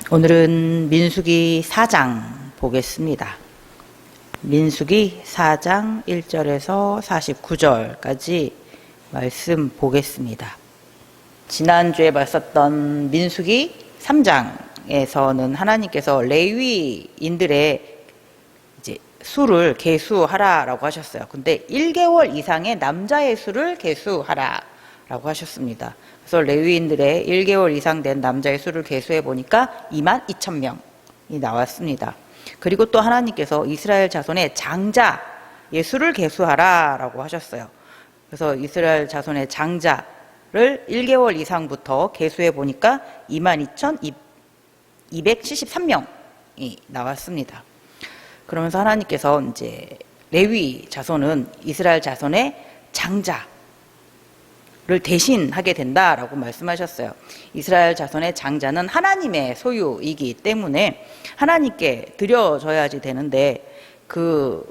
오늘은 민수기 4장 보겠습니다. 민수기 4장 1절에서 49절까지 말씀 보겠습니다. 지난주에 봤었던 민수기 3장에서는 하나님께서 레위인들의 이제 수를 계수하라라고 하셨어요. 근데 1개월 이상의 남자의 수를 계수하라라고 하셨습니다. 그래서 레위인들의 1개월 이상 된 남자의 수를 계수해 보니까 22,000명이 나왔습니다. 그리고 또 하나님께서 이스라엘 자손의 장자의 수를 계수하라라고 하셨어요. 그래서 이스라엘 자손의 장자를 1개월 이상부터 계수해 보니까 22,273명이 나왔습니다. 그러면서 하나님께서 이제 레위 자손은 이스라엘 자손의 장자를 대신하게 된다라고 말씀하셨어요. 이스라엘 자손의 장자는 하나님의 소유이기 때문에 하나님께 드려져야지 되는데 그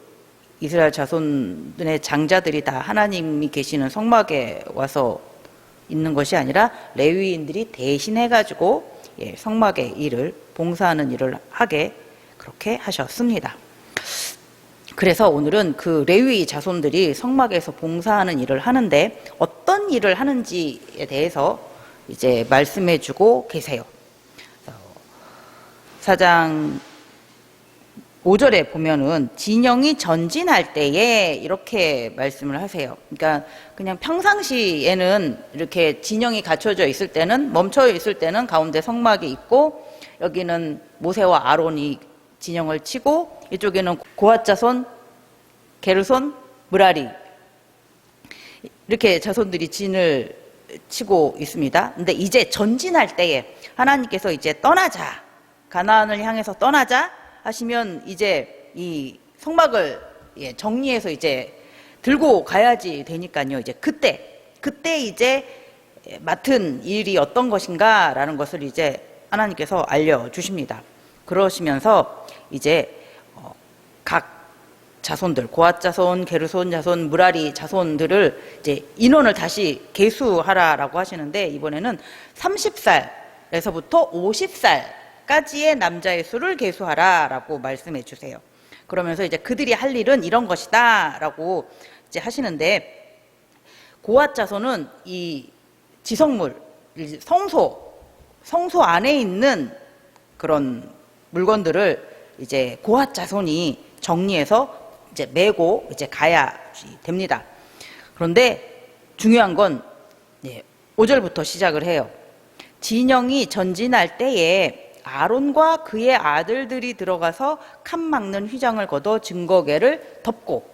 이스라엘 자손의 장자들이 다 하나님이 계시는 성막에 와서 있는 것이 아니라 레위인들이 대신해가지고 성막의 일을 봉사하는 일을 하게 그렇게 하셨습니다. 그래서 오늘은 그 레위 자손들이 성막에서 봉사하는 일을 하는데 어떤 일을 하는지에 대해서 이제 말씀해 주고 계세요. 4장 5절에 보면은 진영이 전진할 때에 이렇게 말씀을 하세요. 그러니까 그냥 평상시에는 이렇게 진영이 갖춰져 있을 때는 멈춰 있을 때는 가운데 성막이 있고 여기는 모세와 아론이 진영을 치고 이쪽에는 고핫 자손, 게르손, 므라리 이렇게 자손들이 진을 치고 있습니다. 근데 이제 전진할 때에 하나님께서 이제 떠나자, 가나안을 향해서 떠나자 하시면 이제 이 성막을 정리해서 이제 들고 가야지 되니까요. 이제 그때 이제 맡은 일이 어떤 것인가라는 것을 이제 하나님께서 알려주십니다. 그러시면서 이제 각 자손들, 고핫 자손, 게르손 자손, 므라리 자손들을 이제 인원을 다시 계수하라라고 하시는데 이번에는 30살에서부터 50살까지의 남자의 수를 계수하라라고 말씀해 주세요. 그러면서 이제 그들이 할 일은 이런 것이다라고 이제 하시는데 고핫 자손은 이 지성물, 성소 안에 있는 그런 물건들을 이제 고핫 자손이 정리해서 이제 메고 이제 가야 됩니다. 그런데 중요한 건 5절부터 시작을 해요. 진영이 전진할 때에 아론과 그의 아들들이 들어가서 칸 막는 휘장을 걷어 증거궤를 덮고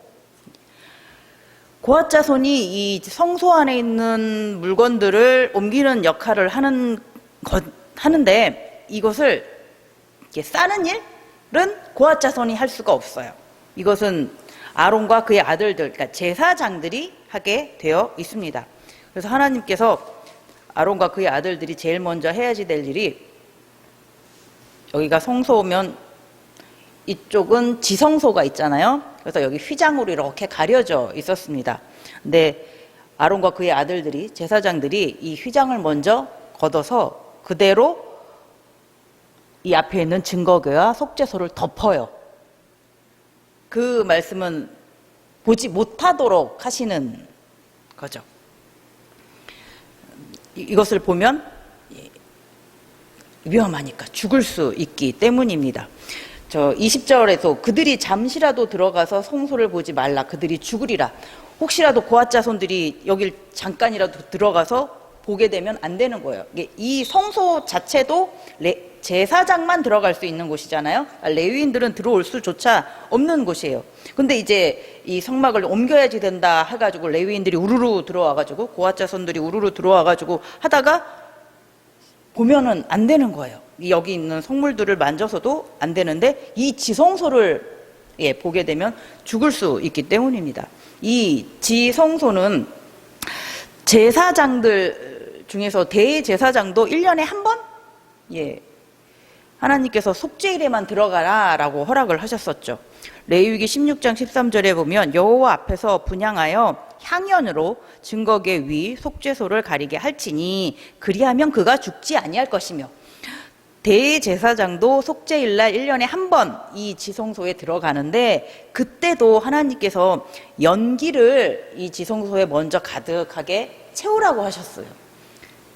고핫 자손이 이 성소 안에 있는 물건들을 옮기는 역할을 하는데 이것을 이렇게 싸는 일은 고핫 자손이 할 수가 없어요. 이것은 아론과 그의 아들들, 그러니까 제사장들이 하게 되어 있습니다. 그래서 하나님께서 아론과 그의 아들들이 제일 먼저 해야지 될 일이 여기가 성소면 이쪽은 지성소가 있잖아요. 그래서 여기 휘장으로 이렇게 가려져 있었습니다. 근데 아론과 그의 아들들이 제사장들이 이 휘장을 먼저 걷어서 그대로 이 앞에 있는 증거궤와 속죄소를 덮어요. 그 말씀은 보지 못하도록 하시는 거죠. 이것을 보면 위험하니까 죽을 수 있기 때문입니다. 20절에서 그들이 잠시라도 들어가서 성소를 보지 말라. 그들이 죽으리라. 혹시라도 고핫 자손들이 여길 잠깐이라도 들어가서 보게 되면 안 되는 거예요. 이 성소 자체도 제사장만 들어갈 수 있는 곳이잖아요. 레위인들은 들어올 수조차 없는 곳이에요. 근데 이제 이 성막을 옮겨야지 된다 해가지고 레위인들이 우르르 들어와가지고 고핫 자손들이 우르르 들어와가지고 하다가 보면은 안 되는 거예요. 여기 있는 성물들을 만져서도 안 되는데 이 지성소를 보게 되면 죽을 수 있기 때문입니다. 이 지성소는 제사장들 중에서 대제사장도 1년에 한 번? 하나님께서 속죄일에만 들어가라 라고 허락을 하셨었죠. 레위기 16장 13절에 보면 여호와 앞에서 분향하여 향연으로 증거궤 위 속죄소를 가리게 할지니 그리하면 그가 죽지 아니할 것이며 대제사장도 속죄일날 1년에 한 번 이 지성소에 들어가는데 그때도 하나님께서 연기를 이 지성소에 먼저 가득하게 채우라고 하셨어요.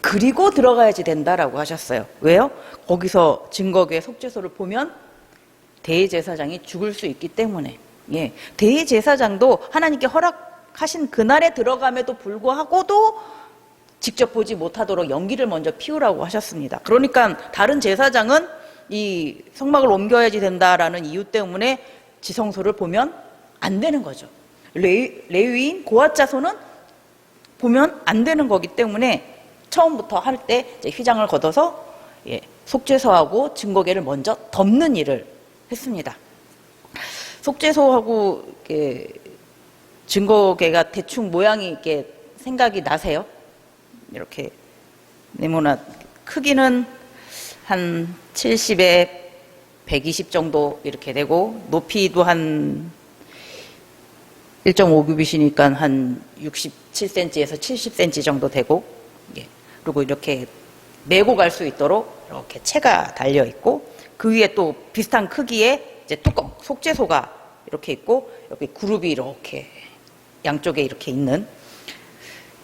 그리고 들어가야지 된다라고 하셨어요. 왜요? 거기서 증거궤 속죄소를 보면 대제사장이 죽을 수 있기 때문에. 예, 대제사장도 하나님께 허락하신 그날에 들어감에도 불구하고도 직접 보지 못하도록 연기를 먼저 피우라고 하셨습니다. 그러니까 다른 제사장은 이 성막을 옮겨야지 된다라는 이유 때문에 지성소를 보면 안 되는 거죠. 레위인 고앗 자손은 보면 안 되는 거기 때문에 처음부터 할 때 휘장을 걷어서 속죄소하고 증거궤를 먼저 덮는 일을 했습니다. 속죄소하고 증거궤가 대충 모양이 이렇게 생각이 나세요? 이렇게 네모난 크기는 한 70에 120 정도 이렇게 되고 높이도 한 1.5규빗이니까 한 67cm에서 70cm 정도 되고 그리고 이렇게 메고 갈 수 있도록 이렇게 채가 달려 있고 그 위에 또 비슷한 크기의 이제 뚜껑 속죄소가 이렇게 있고 여기 그룹이 이렇게 양쪽에 이렇게 있는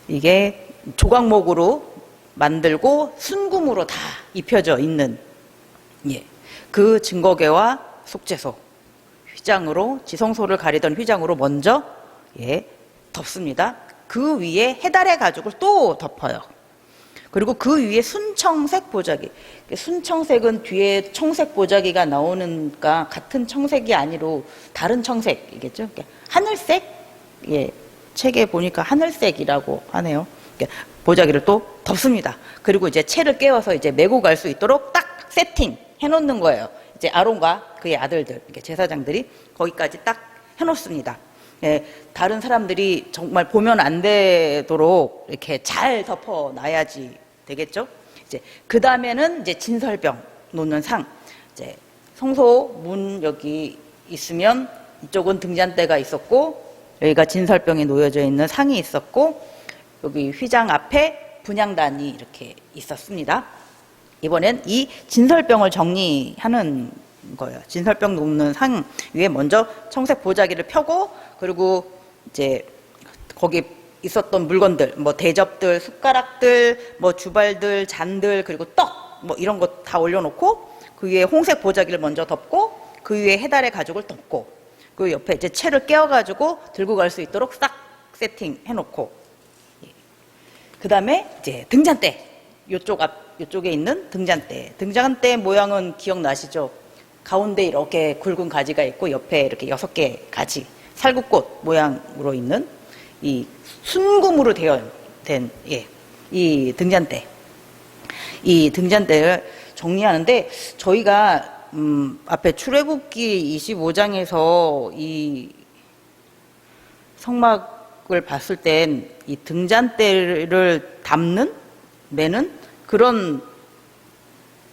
이게 조각목으로 만들고 순금으로 다 입혀져 있는 그 증거궤와 속죄소 휘장으로 지성소를 가리던 휘장으로 먼저 덮습니다. 그 위에 해달의 가죽을 또 덮어요. 그리고 그 위에 순청색 보자기. 순청색은 뒤에 청색 보자기가 나오니까 같은 청색이 아니로 다른 청색이겠죠. 하늘색? 책에 보니까 하늘색이라고 하네요. 보자기를 또 덮습니다. 그리고 이제 채를 깨워서 이제 메고 갈 수 있도록 딱 세팅 해놓는 거예요. 이제 아론과 그의 아들들, 제사장들이 거기까지 딱 해놓습니다. 다른 사람들이 정말 보면 안 되도록 이렇게 잘 덮어놔야지 되겠죠. 이제 그 다음에는 이제 진설병 놓는 상. 이제 성소 문 여기 있으면 이쪽은 등잔대가 있었고 여기가 진설병에 놓여져 있는 상이 있었고 여기 휘장 앞에 분향단이 이렇게 있었습니다. 이번엔 이 진설병을 정리하는 거예요. 진설병 놓는 상 위에 먼저 청색 보자기를 펴고 그리고 이제 거기 있었던 물건들, 뭐 대접들, 숟가락들, 뭐 주발들, 잔들, 그리고 떡 뭐 이런 거 다 올려놓고 그 위에 홍색 보자기를 먼저 덮고 그 위에 해달의 가죽을 덮고 그 옆에 이제 채를 깨워가지고 들고 갈 수 있도록 싹 세팅해놓고 그 다음에 이제 등잔대 요쪽에 있는 등잔대 모양은 기억나시죠? 가운데 이렇게 굵은 가지가 있고 옆에 이렇게 6개 가지 살구꽃 모양으로 있는 이 순금으로 된 이 등잔대. 이 등잔대를 정리하는데 저희가 앞에 출애굽기 25장에서 이 성막을 봤을 땐 이 등잔대를 담는 매는 그런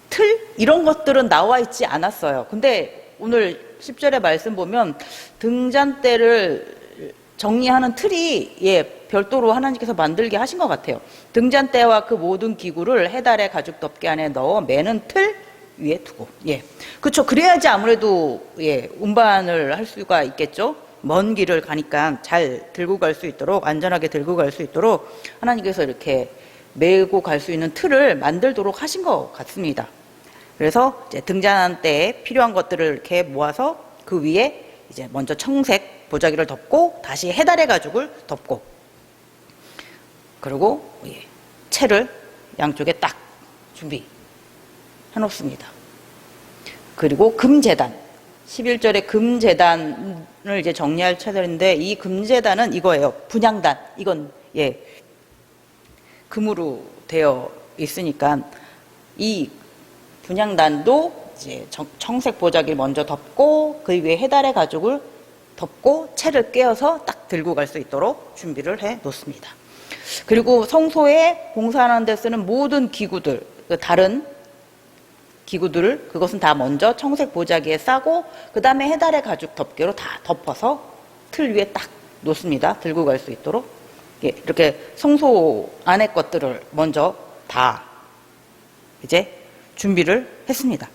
틀 이런 것들은 나와 있지 않았어요. 근데 오늘 10절의 말씀 보면 등잔대를 정리하는 틀이 별도로 하나님께서 만들게 하신 것 같아요. 등잔대와 그 모든 기구를 해달의 가죽 덮개 안에 넣어 매는 틀 위에 두고 그렇죠. 그래야지 아무래도 운반을 할 수가 있겠죠. 먼 길을 가니까 잘 들고 갈 수 있도록 안전하게 들고 갈 수 있도록 하나님께서 이렇게 메고 갈 수 있는 틀을 만들도록 하신 것 같습니다. 그래서 이제 등잔대에 필요한 것들을 이렇게 모아서 그 위에 이제 먼저 청색 보자기를 덮고 다시 해달의 가죽을 덮고 그리고 채를 양쪽에 딱 준비해 놓습니다. 그리고 금제단 11절에 금제단을 이제 정리할 차례인데 이 금제단은 이거예요. 분향단. 이건 금으로 되어 있으니까 이 분향단도 이제 청색 보자기를 먼저 덮고 그 위에 해달의 가죽을 덮고 채를 깨어서 딱 들고 갈 수 있도록 준비를 해 놓습니다. 그리고 성소에 봉사하는 데 쓰는 모든 기구들, 다른 기구들을 그것은 다 먼저 청색 보자기에 싸고 그 다음에 해달의 가죽 덮개로 다 덮어서 틀 위에 딱 놓습니다. 들고 갈 수 있도록 이렇게 성소 안의 것들을 먼저 다 이제 준비를 했습니다.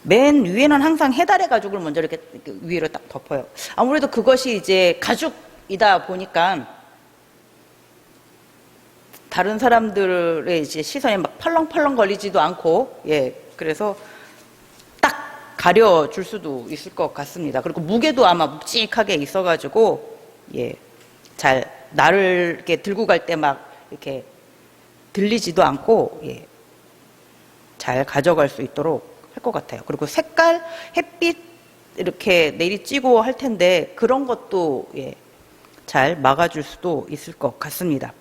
맨 위에는 항상 해달의 가죽을 먼저 이렇게 위로 딱 덮어요. 아무래도 그것이 이제 가죽이다 보니까 다른 사람들의 이제 시선이 막 펄렁펄렁 걸리지도 않고, 예, 그래서 딱 가려줄 수도 있을 것 같습니다. 그리고 무게도 아마 묵직하게 있어가지고, 예, 잘 나를 이렇게 들고 갈 때 막 이렇게 들리지도 않고, 예, 잘 가져갈 수 있도록 할 것 같아요. 그리고 색깔, 햇빛 이렇게 내리쬐고 할 텐데 그런 것도, 예, 잘 막아줄 수도 있을 것 같습니다.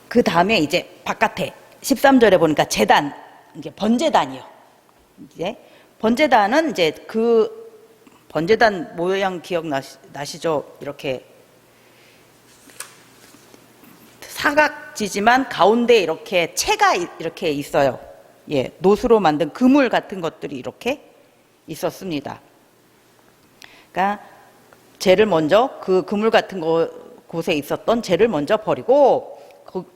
그 다음에 이제 바깥에 13절에 보니까 제단, 이게 번제단이요. 이제 번제단은 이제 그 번제단 모양 기억나시죠? 이렇게 사각지지만 가운데 이렇게 채가 이렇게 있어요. 예, 노수로 만든 그물 같은 것들이 이렇게 있었습니다. 그러니까 재를 먼저 그 그물 같은 곳에 있었던 재를 먼저 버리고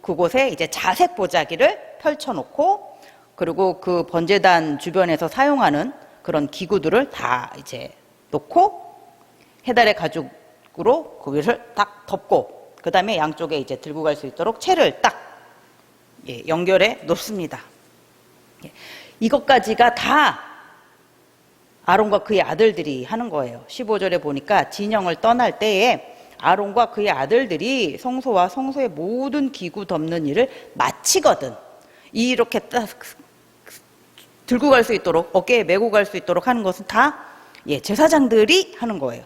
그곳에 이제 자색 보자기를 펼쳐놓고, 그리고 그 번제단 주변에서 사용하는 그런 기구들을 다 이제 놓고 해달의 가죽으로 거기를 딱 덮고, 그 다음에 양쪽에 이제 들고 갈 수 있도록 채를 딱, 예, 연결해 놓습니다. 예, 이것까지가 다 아론과 그의 아들들이 하는 거예요. 15절에 보니까 진영을 떠날 때에 아론과 그의 아들들이 성소와 성소의 모든 기구 덮는 일을 마치거든, 이렇게 딱 들고 갈 수 있도록, 어깨에 메고 갈 수 있도록 하는 것은 다, 예, 제사장들이 하는 거예요.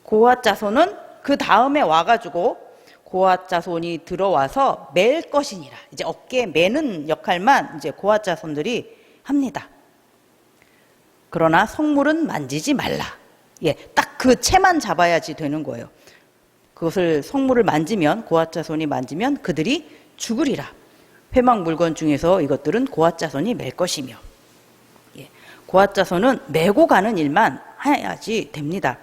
고핫 자손은 그 다음에 와가지고 고핫 자손이 들어와서 맬 것이니라. 이제 어깨에 매는 역할만 이제 고핫 자손들이 합니다. 그러나 성물은 만지지 말라. 예, 딱 그 채만 잡아야지 되는 거예요. 그것을, 성물을 만지면, 고핫 자손이 만지면 그들이 죽으리라. 회막 물건 중에서 이것들은 고핫 자손이 맬 것이며, 예, 고핫 자손은 메고 가는 일만 해야지 됩니다.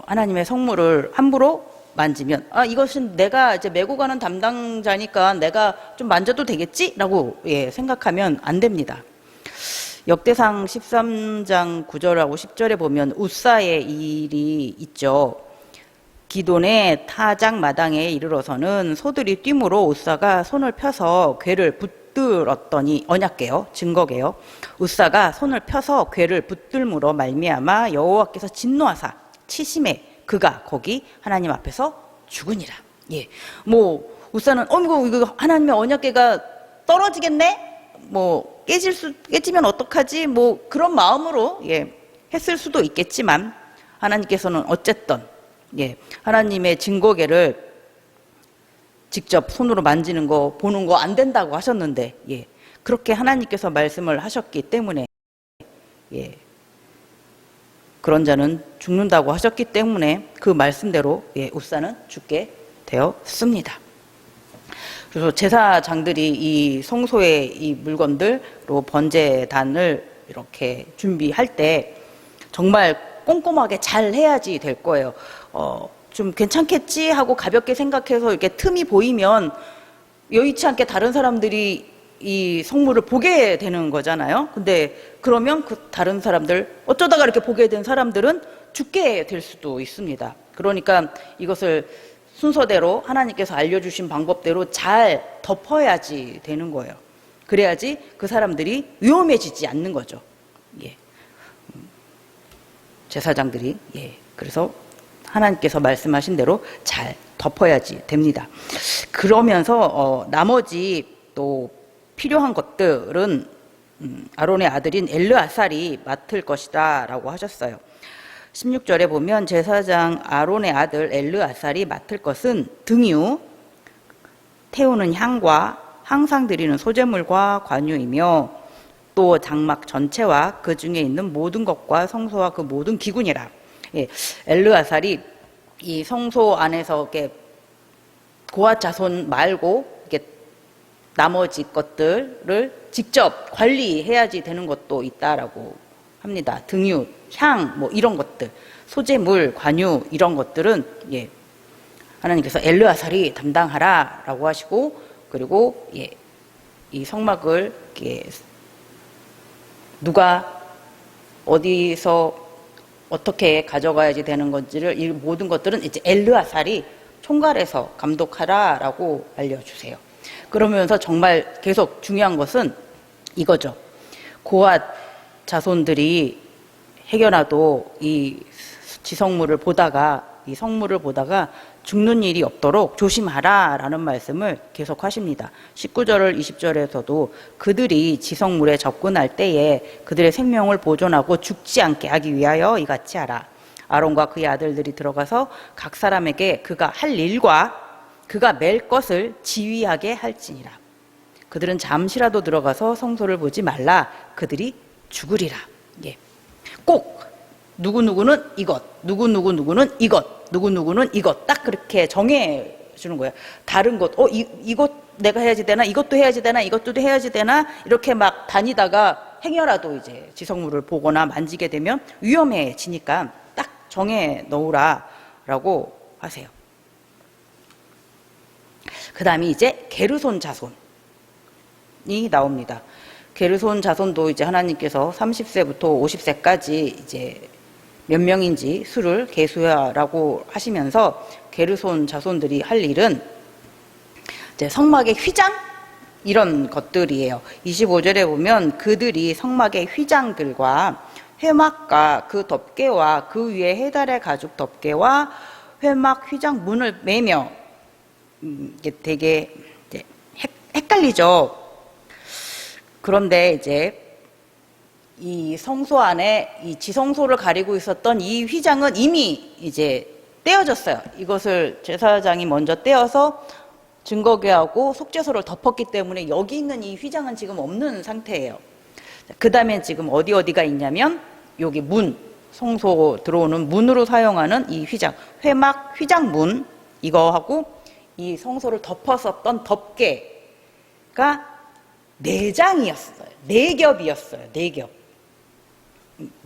하나님의 성물을 함부로 만지면, 아, 이것은 내가 이제 메고 가는 담당자니까 내가 좀 만져도 되겠지라고, 예, 생각하면 안 됩니다. 역대상 13장 9절하고 10절에 보면 웃사의 일이 있죠. 기돈의 타작 마당에 이르러서는 소들이 뛰므로 웃사가 손을 펴서 궤를 붙들었더니, 언약궤요, 증거궤요. 웃사가 손을 펴서 궤를 붙들므로 말미암아 여호와께서 진노하사 치심에 그가 거기 하나님 앞에서 죽으니라. 예, 뭐 웃사는 이거 하나님의 언약궤가 떨어지겠네? 뭐 깨지면 어떡하지? 뭐 그런 마음으로, 예, 했을 수도 있겠지만, 하나님께서는 어쨌든, 예, 하나님의 증거궤를 직접 손으로 만지는 거, 보는 거 안 된다고 하셨는데, 예, 그렇게 하나님께서 말씀을 하셨기 때문에, 예, 그런 자는 죽는다고 하셨기 때문에 그 말씀대로, 예, 웃사는 죽게 되었습니다. 그래서 제사장들이 이 성소의 이 물건들로 번제단을 이렇게 준비할 때 정말 꼼꼼하게 잘 해야지 될 거예요. 좀 괜찮겠지 하고 가볍게 생각해서 이렇게 틈이 보이면 여의치 않게 다른 사람들이 이 성물을 보게 되는 거잖아요. 근데 그러면 그 다른 사람들, 어쩌다가 이렇게 보게 된 사람들은 죽게 될 수도 있습니다. 그러니까 이것을 순서대로 하나님께서 알려주신 방법대로 잘 덮어야지 되는 거예요. 그래야지 그 사람들이 위험해지지 않는 거죠. 예. 제사장들이, 예, 그래서 하나님께서 말씀하신 대로 잘 덮어야지 됩니다. 그러면서 나머지 또 필요한 것들은 아론의 아들인 엘르아살이 맡을 것이다 라고 하셨어요. 16절에 보면 제사장 아론의 아들 엘르아살이 맡을 것은 등유, 태우는 향과 항상 드리는 소제물과 관유이며 또 장막 전체와 그 중에 있는 모든 것과 성소와 그 모든 기구니라. 예, 엘르아살이 이 성소 안에서 이렇게 고핫 자손 말고 이렇게 나머지 것들을 직접 관리해야지 되는 것도 있다라고 합니다. 등유, 향, 뭐 이런 것들, 소재물, 관유 이런 것들은, 예, 하나님께서 엘르아살이 담당하라라고 하시고, 그리고, 예, 이 성막을 이렇게 누가 어디서 어떻게 가져가야지 되는 건지를 이 모든 것들은 이제 엘르아살이 총괄해서 감독하라라고 알려주세요. 그러면서 정말 계속 중요한 것은 이거죠. 고앗 자손들이 해결하도 이 지성물을 보다가 이 성물을 보다가 죽는 일이 없도록 조심하라라는 말씀을 계속 하십니다. 19절, 20절에서도 그들이 지성물에 접근할 때에 그들의 생명을 보존하고 죽지 않게 하기 위하여 이같이 하라. 아론과 그의 아들들이 들어가서 각 사람에게 그가 할 일과 그가 맬 것을 지휘하게 할지니라. 그들은 잠시라도 들어가서 성소를 보지 말라. 그들이 죽으리라. 예. 꼭 누구누구는 이것, 누구누구는 이것, 누구누구는 이것 딱 그렇게 정해 주는 거예요. 다른 것, 이것 내가 해야지 되나, 이것도 해야지 되나, 이것도 해야지 되나 이렇게 막 다니다가 행여라도 이제 지성물을 보거나 만지게 되면 위험해지니까 딱 정해 놓으라라고 하세요. 그 다음에 이제 게르손 자손이 나옵니다. 게르손 자손도 이제 하나님께서 30세부터 50세까지 이제 몇 명인지 수를 계수하라고 하시면서 게르손 자손들이 할 일은 이제 성막의 휘장 이런 것들이에요. 25절에 보면 그들이 성막의 휘장들과 회막과 그 덮개와 그 위에 해달의 가죽 덮개와 회막 휘장 문을 매며 이게 되게 이제 헷갈리죠. 그런데 이제 이 성소 안에 이 지성소를 가리고 있었던 이 휘장은 이미 이제 떼어졌어요. 이것을 제사장이 먼저 떼어서 증거궤하고 속죄소를 덮었기 때문에 여기 있는 이 휘장은 지금 없는 상태예요. 그 다음에 지금 어디가 있냐면 여기 문, 성소 들어오는 문으로 사용하는 이 휘장, 회막 휘장문 이거하고 이 성소를 덮었었던 덮개가 4장이었어요. 4겹이었어요. 4겹.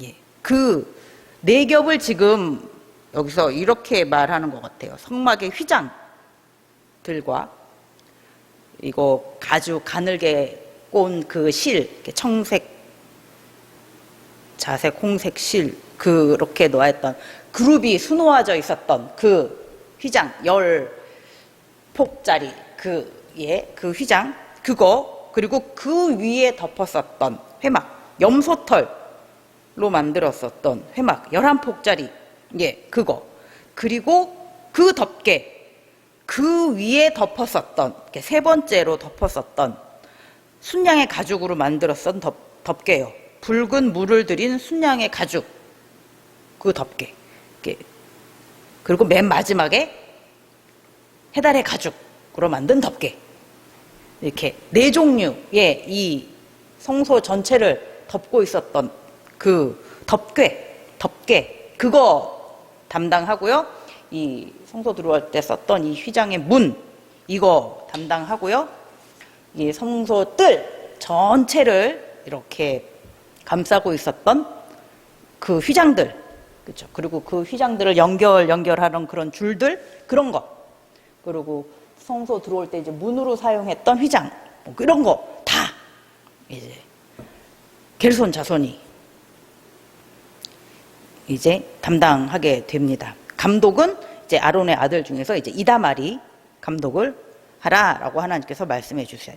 예. 그 4겹을 지금 여기서 이렇게 말하는 것 같아요. 성막의 휘장들과 이거 가죽 가늘게 꼰 그 실, 청색, 자색, 홍색 실 그렇게 놓아있던 그룹이 수놓아져 있었던 그 휘장 10폭짜리 그 휘장 그거 그리고 그 위에 덮었었던 회막 염소털로 만들었었던 회막 11폭짜리 그거 그리고 그 덮개 그 위에 덮었었던 세 번째로 덮었었던 순양의 가죽으로 만들었던 덮개요. 붉은 물을 들인 순양의 가죽 그 덮개 그리고 맨 마지막에 해달의 가죽으로 만든 덮개 이렇게 4종류의 이 성소 전체를 덮고 있었던 그 덮개 그거 담당하고요. 이 성소 들어올 때 썼던 이 휘장의 문 이거 담당하고요. 이 성소 뜰 전체를 이렇게 감싸고 있었던 그 휘장들 그렇죠. 그리고 그 휘장들을 연결하는 그런 줄들 그런 거 그리고 성소 들어올 때 이제 문으로 사용했던 휘장 이런 거 다 이제 게르손 자손이 이제 담당하게 됩니다. 감독은 이제 아론의 아들 중에서 이제 이다말이 감독을 하라라고 하나님께서 말씀해 주셔요.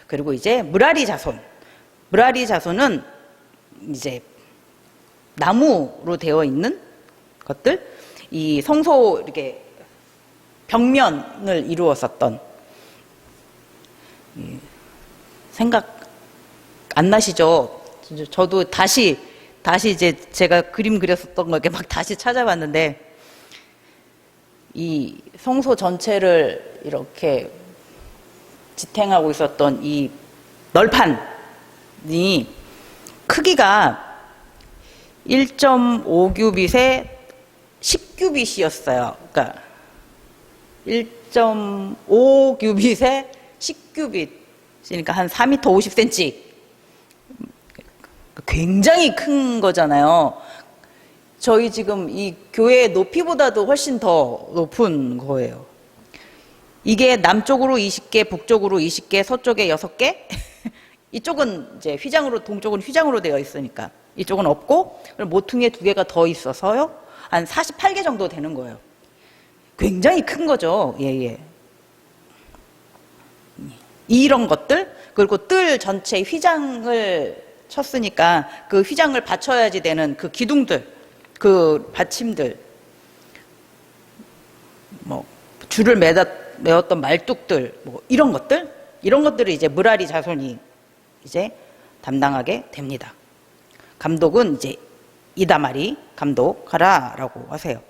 그리고 이제 무라리 자손은 이제 나무로 되어 있는 것들 이 성소 이렇게 벽면을 이루었었던 생각 안 나시죠? 저도 다시 이제 제가 그림 그렸었던 거 이렇게 막 다시 찾아봤는데 이 성소 전체를 이렇게 지탱하고 있었던 이 널판이 크기가 1.5규빗에 10규빗이었어요. 그러니까 1.5규빗에 10규빗, 그러니까 한 4m 50cm. 굉장히 큰 거잖아요. 저희 지금 이 교회 높이보다도 훨씬 더 높은 거예요. 이게 남쪽으로 20개, 북쪽으로 20개, 서쪽에 6개? 이쪽은 이제 휘장으로, 동쪽은 휘장으로 되어 있으니까 이쪽은 없고, 모퉁이에 2개가 더 있어서요. 한 48개 정도 되는 거예요. 굉장히 큰 거죠. 예. 이런 것들, 그리고 뜰 전체에 휘장을 쳤으니까 그 휘장을 받쳐야지 되는 그 기둥들, 그 받침들, 뭐 줄을 메었던 말뚝들, 뭐 이런 것들을 이제 무라리 자손이 이제 담당하게 됩니다. 감독은 이제 이다마리 감독하라라고 하세요.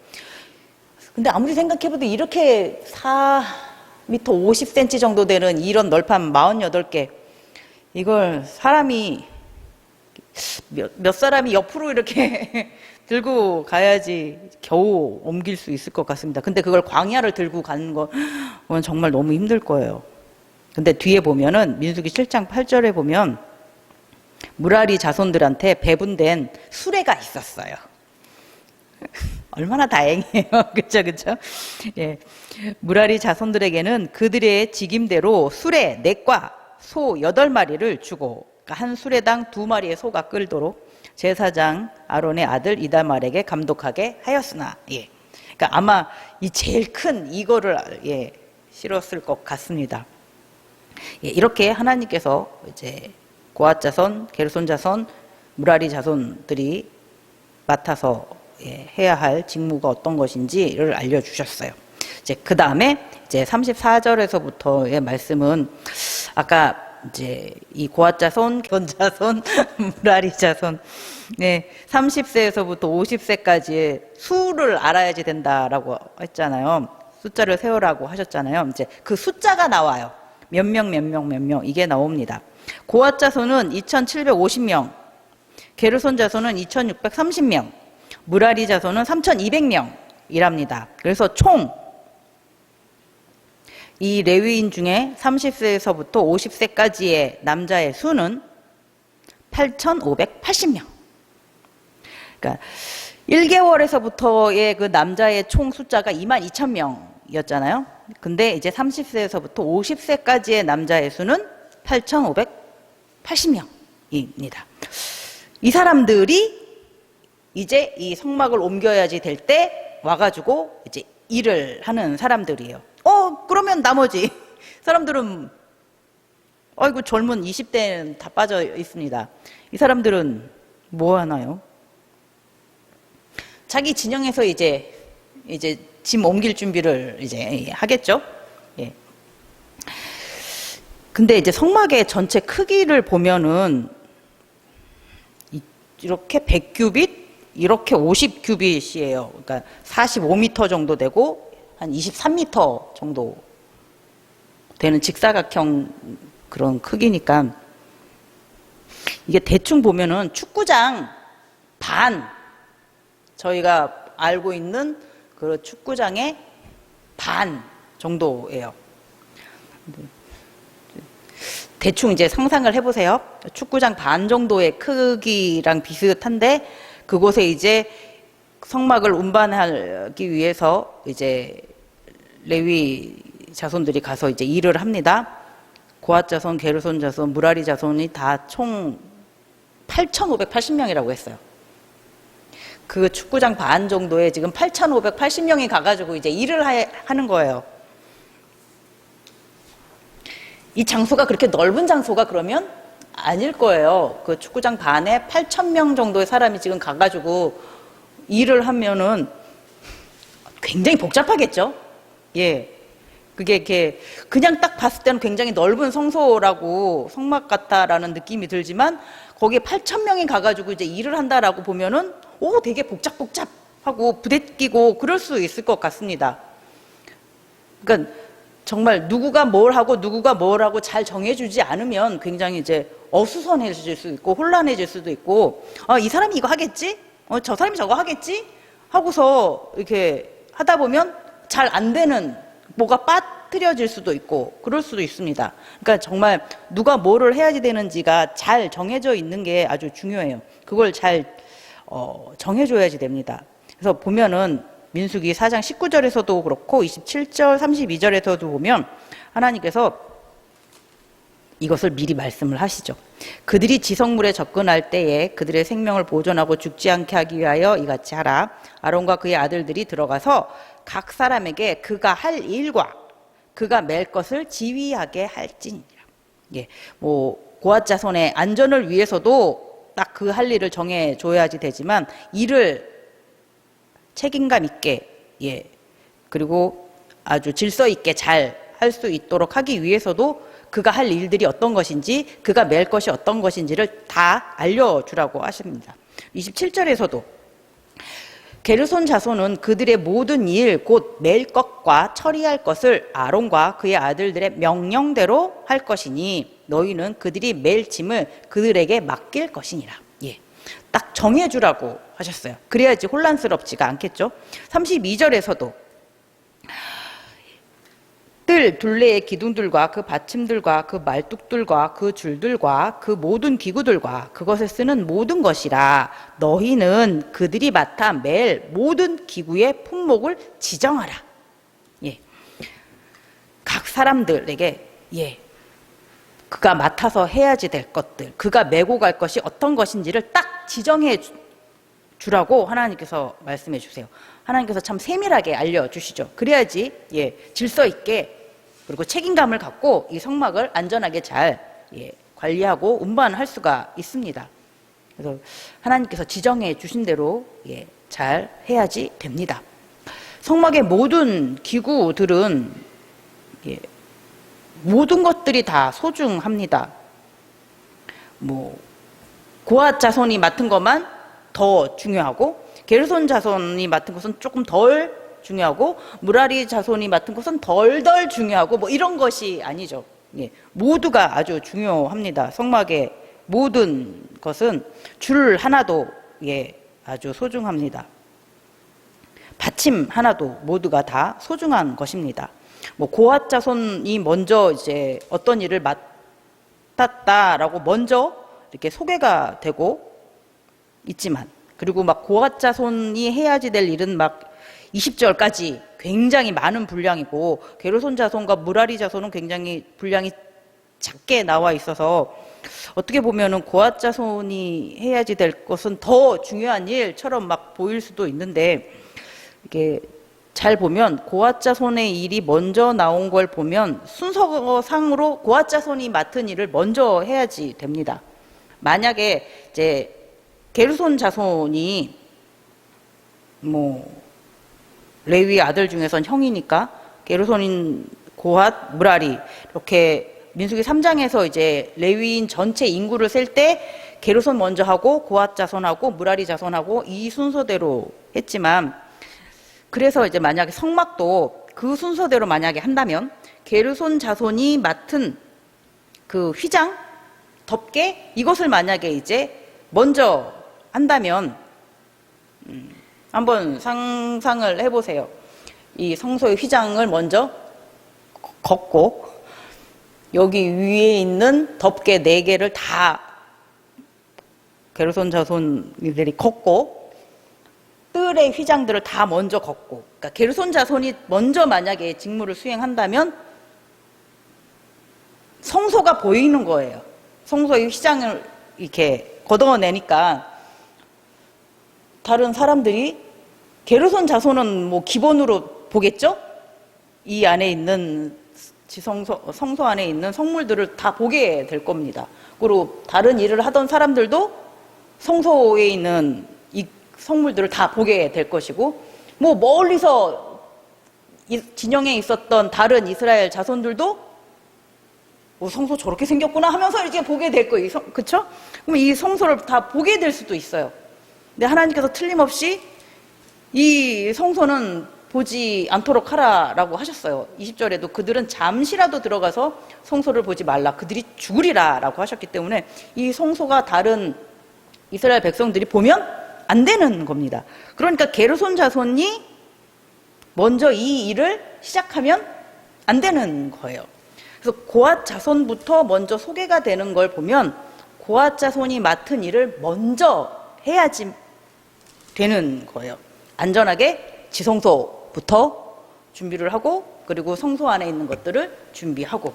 근데 아무리 생각해봐도 이렇게 4m 50cm 정도 되는 이런 널판 48개, 이걸 사람이 몇 사람이 옆으로 이렇게 들고 가야지 겨우 옮길 수 있을 것 같습니다. 근데 그걸 광야를 들고 가는 건 정말 너무 힘들 거예요. 근데 뒤에 보면은 민수기 7장 8절에 보면 무라리 자손들한테 배분된 수레가 있었어요. 얼마나 다행이에요. 그쵸? 예. 무라리 자손들에게는 그들의 직임대로 수레 4과 소 8마리를 주고, 그러니까 한 수레당 2마리의 소가 끌도록 제사장 아론의 아들 이다말에게 감독하게 하였으나, 예. 그러니까 아마 이 제일 큰 이거를 실었을 것 같습니다. 예, 이렇게 하나님께서 이제 고앗 자손, 게르손 자손, 무라리 자손들이 맡아서 해야 할 직무가 어떤 것인지를 알려주셨어요. 이제 그 다음에 이제 34절에서부터의 말씀은 아까 이제 이 고앗 자손, 게르손 자손, 무라리 자손, 30세에서부터 50세까지의 수를 알아야지 된다라고 했잖아요. 숫자를 세우라고 하셨잖아요. 이제 그 숫자가 나와요. 몇 명 이게 나옵니다. 고앗 자손은 2750명, 게르손 자손은 2630명, 무라리 자손은 3200명이랍니다. 그래서 총 이 레위인 중에 30세에서부터 50세까지의 남자의 수는 8580명. 그러니까 1개월에서부터의 그 남자의 총 숫자가 22,000명이었잖아요. 근데 이제 30세에서부터 50세까지의 남자의 수는 8,580명입니다. 이 사람들이 이제 이 성막을 옮겨야지 될 때 와가지고 이제 일을 하는 사람들이에요. 그러면 나머지 사람들은, 아이고, 젊은 20대는 다 빠져 있습니다. 이 사람들은 뭐 하나요? 자기 진영에서 이제 짐 옮길 준비를 이제 하겠죠. 예. 근데 이제 성막의 전체 크기를 보면은 이렇게 100규빗, 이렇게 50규빗이에요. 그러니까 45m 정도 되고 한 23m 정도 되는 직사각형 그런 크기니까 이게 대충 보면은 축구장 반, 저희가 알고 있는 그 축구장의 반 정도예요. 대충 이제 상상을 해보세요. 축구장 반 정도의 크기랑 비슷한데 그곳에 이제 성막을 운반하기 위해서 이제 레위 자손들이 가서 이제 일을 합니다. 고앗 자손, 게르손 자손, 무라리 자손이 다 총 8,580명이라고 했어요. 그 축구장 반 정도에 지금 8,580명이 가가지고 이제 일을 하는 거예요. 이 장소가 그렇게 넓은 장소가 그러면 아닐 거예요. 그 축구장 반에 8,000명 정도의 사람이 지금 가가지고 일을 하면은 굉장히 복잡하겠죠? 예. 그게 이렇게 그냥 딱 봤을 때는 굉장히 넓은 성소라고 성막 같다라는 느낌이 들지만 거기에 8,000명이 가가지고 이제 일을 한다라고 보면은 되게 복잡복잡하고 부대끼고 그럴 수 있을 것 같습니다. 그러니까 정말 누구가 뭘 하고 누구가 뭘 하고 잘 정해주지 않으면 굉장히 이제 어수선해질 수 있고 혼란해질 수도 있고 이 사람이 이거 하겠지? 저 사람이 저거 하겠지? 하고서 이렇게 하다 보면 잘 안 되는 뭐가 빠뜨려질 수도 있고 그럴 수도 있습니다. 그러니까 정말 누가 뭐를 해야지 되는지가 잘 정해져 있는 게 아주 중요해요. 그걸 잘 정해줘야지 됩니다. 그래서 보면은 민수기 4장 19절에서도 그렇고 27절 32절에서도 보면 하나님께서 이것을 미리 말씀을 하시죠. 그들이 지성물에 접근할 때에 그들의 생명을 보존하고 죽지 않게 하기 위하여 이같이 하라. 아론과 그의 아들들이 들어가서 각 사람에게 그가 할 일과 그가 맬 것을 지휘하게 할지니라. 예, 고앗 자손의 안전을 위해서도 딱 그 할 일을 정해 줘야지 되지만 일을 책임감 있게, 예, 그리고 아주 질서 있게 잘 할 수 있도록 하기 위해서도 그가 할 일들이 어떤 것인지, 그가 맬 것이 어떤 것인지를 다 알려주라고 하십니다. 27절에서도 게르손 자손은 그들의 모든 일, 곧 맬 것과 처리할 것을 아론과 그의 아들들의 명령대로 할 것이니 너희는 그들이 맬 짐을 그들에게 맡길 것이니라. 예, 딱 정해주라고 하셨어요. 그래야지 혼란스럽지가 않겠죠. 32절에서도 뜰 둘레의 기둥들과 그 받침들과 그 말뚝들과 그 줄들과 그 모든 기구들과 그것에 쓰는 모든 것이라 너희는 그들이 맡아 맬 모든 기구의 품목을 지정하라. 예, 각 사람들에게, 예, 그가 맡아서 해야지 될 것들, 그가 메고 갈 것이 어떤 것인지를 딱 지정해 주라고 하나님께서 말씀해 주세요. 하나님께서 참 세밀하게 알려주시죠. 그래야지, 예, 질서 있게 그리고 책임감을 갖고 이 성막을 안전하게 잘, 예, 관리하고 운반할 수가 있습니다. 그래서 하나님께서 지정해 주신 대로, 예, 잘 해야지 됩니다. 성막의 모든 기구들은, 예, 모든 것들이 다 소중합니다. 고앗 자손이 맡은 것만 더 중요하고 게르손 자손이 맡은 것은 조금 덜 중요하고 무라리 자손이 맡은 것은 덜 중요하고 이런 것이 아니죠. 예, 모두가 아주 중요합니다. 성막의 모든 것은 줄 하나도, 예, 아주 소중합니다. 받침 하나도 모두가 다 소중한 것입니다. 고앗 자손이 먼저 이제 어떤 일을 맡았다라고 먼저 이렇게 소개가 되고 있지만, 그리고 고앗 자손이 해야지 될 일은 20절까지 굉장히 많은 분량이고 게르손 자손과 무라리 자손은 굉장히 분량이 작게 나와 있어서 어떻게 보면은 고앗 자손이 해야지 될 것은 더 중요한 일처럼 보일 수도 있는데, 이게 잘 보면 고앗 자손의 일이 먼저 나온 걸 보면 순서상으로 고앗 자손이 맡은 일을 먼저 해야지 됩니다. 만약에 이제 게르손 자손이 레위 아들 중에선 형이니까 게르손인 고앗, 무라리 이렇게 민수기 3장에서 이제 레위인 전체 인구를 셀 때 게르손 먼저 하고 고앗 자손하고 무라리 자손하고 이 순서대로 했지만, 그래서 이제 만약에 성막도 그 순서대로 만약에 한다면 게르손 자손이 맡은 그 휘장, 덮개 이것을 만약에 이제 먼저 한다면 한번 상상을 해보세요. 이 성소의 휘장을 먼저 걷고 여기 위에 있는 덮개 4개를 다 게르손 자손들이 걷고 뜰의 휘장들을 다 먼저 걷고, 그러니까 게르손 자손이 먼저 만약에 직무를 수행한다면 성소가 보이는 거예요. 성소의 휘장을 이렇게 걷어내니까 다른 사람들이 게르손 자손은 기본으로 보겠죠? 이 안에 있는 성소 안에 있는 성물들을 다 보게 될 겁니다. 그리고 다른 일을 하던 사람들도 성소에 있는 이 성물들을 다 보게 될 것이고, 멀리서 진영에 있었던 다른 이스라엘 자손들도 성소 저렇게 생겼구나 하면서 이렇게 보게 될 거예요. 그쵸? 그럼 이 성소를 다 보게 될 수도 있어요. 근데 하나님께서 틀림없이 이 성소는 보지 않도록 하라라고 하셨어요. 20절에도 그들은 잠시라도 들어가서 성소를 보지 말라. 그들이 죽으리라라고 하셨기 때문에 이 성소가 다른 이스라엘 백성들이 보면 안 되는 겁니다. 그러니까 게르손 자손이 먼저 이 일을 시작하면 안 되는 거예요. 그래서 고앗 자손부터 먼저 소개가 되는 걸 보면 고앗 자손이 맡은 일을 먼저 해야지 되는 거예요. 안전하게 지성소부터 준비를 하고, 그리고 성소 안에 있는 것들을 준비하고,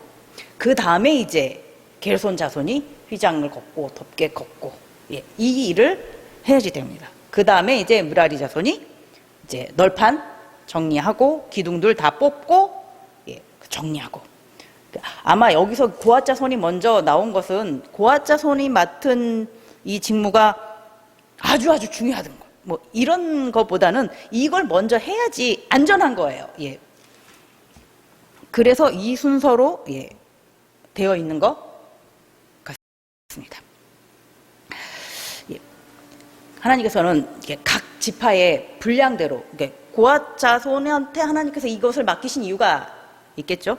그 다음에 이제 게르손 자손이 휘장을 걷고 덮개 걷고 예, 이 일을 해야지 됩니다. 그 다음에 이제 므라리 자손이 이제 널판 정리하고 기둥들 다 뽑고 예, 정리하고. 아마 여기서 고앗 자손이 먼저 나온 것은 고앗 자손이 맡은 이 직무가 아주 중요하던 거. 뭐 이런 것보다는 이걸 먼저 해야지 안전한 거예요. 예. 그래서 이 순서로 예, 되어 있는 것 같습니다. 예. 하나님께서는 각 지파의 분량대로 고앗 자손한테 하나님께서 이것을 맡기신 이유가 있겠죠.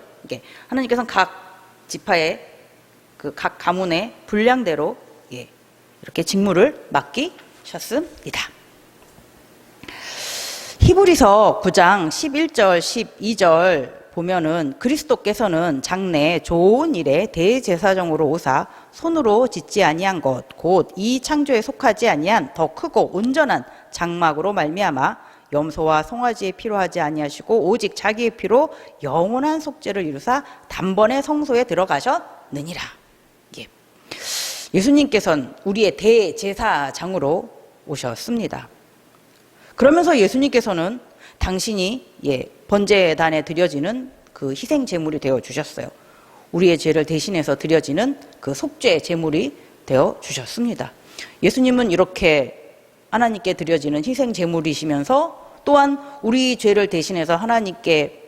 하나님께서는 각 지파의 그 각 가문의 분량대로 예, 이렇게 직무를 맡기셨습니다. 히브리서 9장 11절 12절 보면은 그리스도께서는 장래 좋은 일에 대제사장으로 오사 손으로 짓지 아니한 것 곧 이 창조에 속하지 아니한 더 크고 온전한 장막으로 말미암아 염소와 송아지의 피로 하지 아니하시고 오직 자기의 피로 영원한 속죄를 이루사 단번에 성소에 들어가셨느니라. 예. 예수님께서는 우리의 대제사장으로 오셨습니다. 그러면서 예수님께서는 당신이 예, 번제단에 드려지는 그 희생 제물이 되어 주셨어요. 우리의 죄를 대신해서 드려지는 그 속죄 제물이 되어 주셨습니다. 예수님은 이렇게 하나님께 드려지는 희생 제물이시면서 또한 우리 죄를 대신해서 하나님께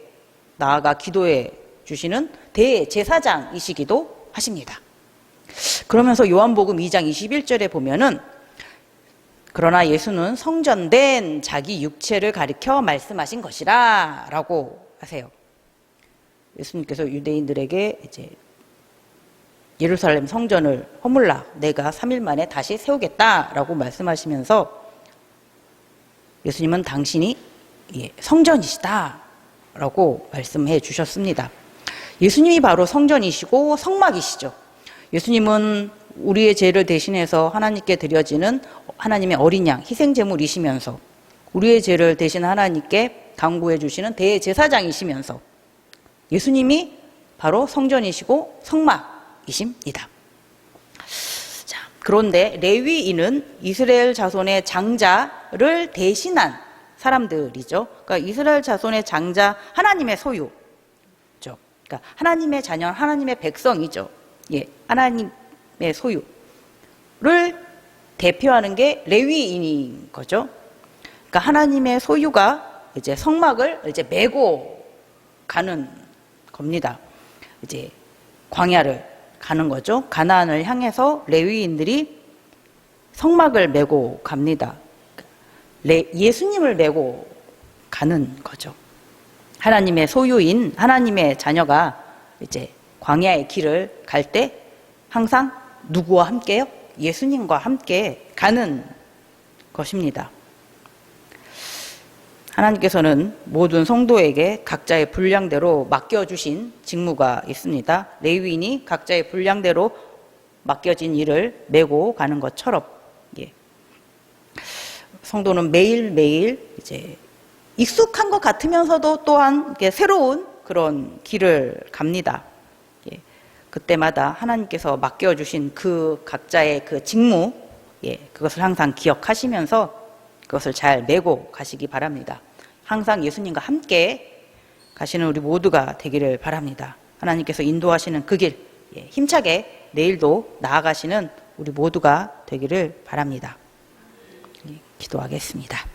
나아가 기도해 주시는 대제사장이시기도 하십니다. 그러면서 요한복음 2장 21절에 보면은 그러나 예수는 성전된 자기 육체를 가리켜 말씀하신 것이라 라고 하세요. 예수님께서 유대인들에게 이제 예루살렘 성전을 허물라 내가 3일 만에 다시 세우겠다라고 말씀하시면서 예수님은 당신이 성전이시다라고 말씀해 주셨습니다. 예수님이 바로 성전이시고 성막이시죠. 예수님은 우리의 죄를 대신해서 하나님께 드려지는 하나님의 어린 양 희생제물이시면서 우리의 죄를 대신 하나님께 강구해 주시는 대제사장이시면서 예수님이 바로 성전이시고 성막이십니다. 자, 그런데 레위인은 이스라엘 자손의 장자를 대신한 사람들이죠. 그러니까 이스라엘 자손의 장자 하나님의 소유죠. 그러니까 하나님의 자녀, 하나님의 백성이죠. 예, 하나님의 소유를 대표하는 게 레위인인 거죠. 그러니까 하나님의 소유가 이제 성막을 이제 메고 가는 겁니다. 이제 광야를 가는 거죠. 가나안을 향해서 레위인들이 성막을 메고 갑니다. 예수님을 메고 가는 거죠. 하나님의 소유인 하나님의 자녀가 이제 광야의 길을 갈 때 항상 누구와 함께요? 예수님과 함께 가는 것입니다. 하나님께서는 모든 성도에게 각자의 분량대로 맡겨주신 직무가 있습니다. 레위인이 각자의 분량대로 맡겨진 일을 메고 가는 것처럼 예. 성도는 매일매일 이제 익숙한 것 같으면서도 또한 새로운 그런 길을 갑니다. 예. 그때마다 하나님께서 맡겨주신 그 각자의 그 직무, 예. 그것을 항상 기억하시면서 그것을 잘 메고 가시기 바랍니다. 항상 예수님과 함께 가시는 우리 모두가 되기를 바랍니다. 하나님께서 인도하시는 그 길, 예. 힘차게 내일도 나아가시는 우리 모두가 되기를 바랍니다. 예. 기도하겠습니다.